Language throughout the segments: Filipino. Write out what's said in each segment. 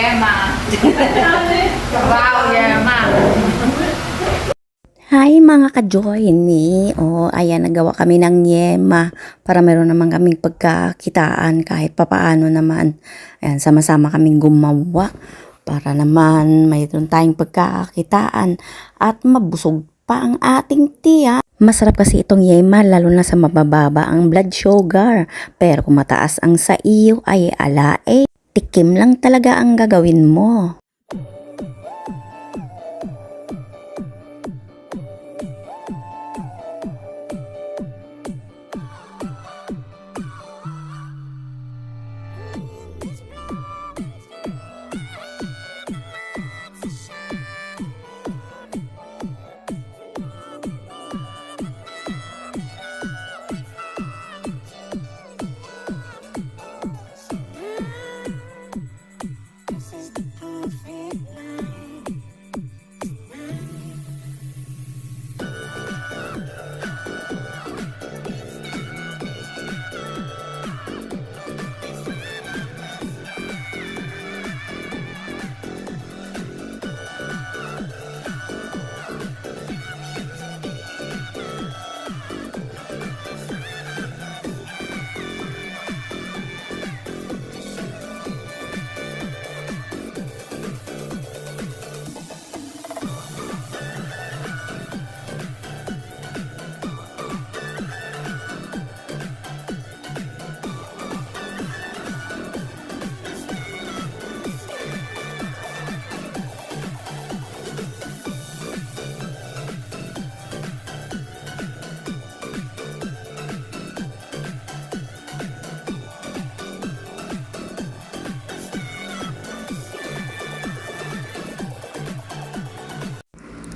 Yema. Wow, Yema. Hi mga ka-joiny! Ayan, nagawa kami ng yema para meron naman kaming pagkakitaan kahit papaano naman. Ayan, sama-sama kaming gumawa para naman mayroon tayong pagkakitaan at mabusog pa ang ating tiyan. Masarap kasi itong yema lalo na sa mabababa ang blood sugar. Pero kung mataas ang sa iyo ay alae, tikim lang talaga ang gagawin mo.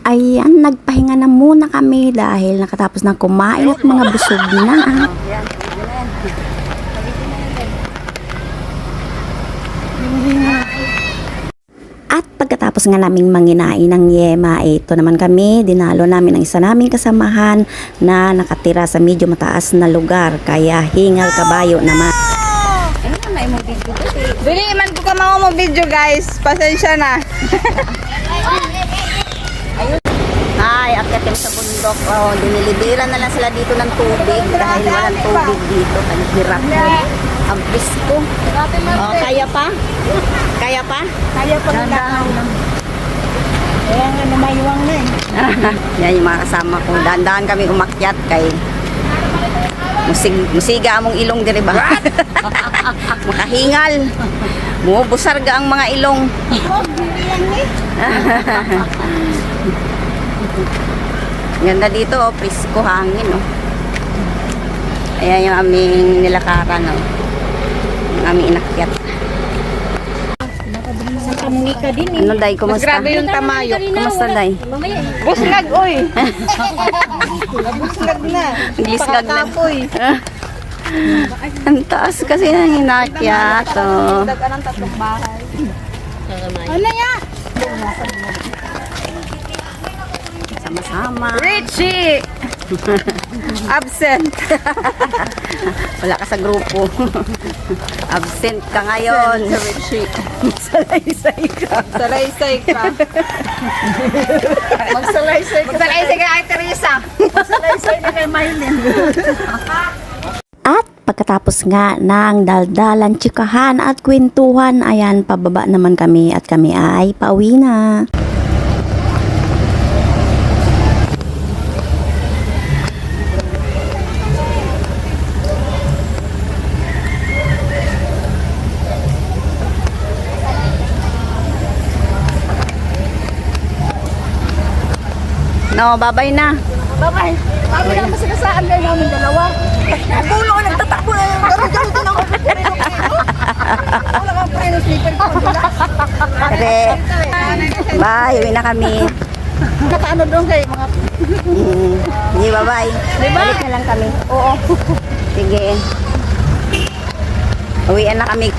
Ayan, nagpahinga na muna kami dahil nakatapos na kumain at mga busog na. At pagkatapos nga naming manginain ng yema, ito naman kami, dinalo namin ang isa naming kasamahan na nakatira sa medyo mataas na lugar, kaya hingal kabayo naman. Dili man ko ka mo video guys. Pasensya na. Ay, akyatin sa bundok. Dinilibiran na lang sila dito ng tubig dahil walang tubig dito. Hirap mo. Ang pisko. Kaya pa? Kaya pa? Kaya pa na. Kaya nga namayuwang na eh. Yan yung mga kasama ko. Dahan-dahan kami umakyat kay musiga among ilong diri ba? Makahingal. Mubusarga ang mga ilong. Ganda dito, presko hangin, Ayan yung aming nilakaran, yung aming inakyat. Kamungika din eh. Ano, Day? Kumusta? Grabe yung tamayo. Kumusta, Day? Busngag, oy. Busngag na. Gisgag na. Pakapoy. Ang taas kasi ng inakyat, Dagan ng tatlong bahay. Ano ya? Sama-sama. Richie! Absent. Wala ka sa grupo. Absent ka ngayon. Sa Richie. Salaysay ka. Salaysay ka. Magsalaysay ka. Magsalaysay ka kay Teresa. Magsalaysay ka kay Maylin. At pagkatapos nga ng daldalan, tsikahan at kwentuhan, ayan, pababa naman kami at kami ay pauwi na. No, babay na. Bye-bye. Sabi na masagasaan kayo namin dalawa. Nagulo ko, nagtatakbo na yung ganito ng wala kang preno sleeper ko. Kare. Bye, uwi na kami. Nakaano doon kayo mga... Sige, bye-bye. Diba? Balik na lang kami. Oo. Sige. Uwian na kami.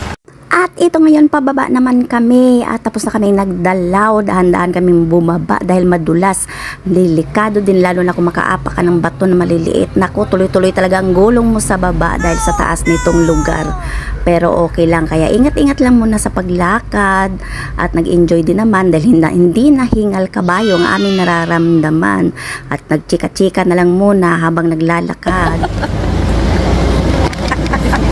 At ito ngayon, pababa naman kami at tapos na kami nagdalaw, dahan-dahan kami bumaba dahil madulas, delikado din lalo na kung makaapak ka ng bato na maliliit. Naku, tuloy-tuloy talaga ang gulong mo sa baba dahil sa taas nitong lugar. Pero okay lang, kaya ingat-ingat lang muna sa paglakad at nag-enjoy din naman dahil hindi nahingal kabayo ang aming nararamdaman at nagchika-chika na lang muna habang naglalakad.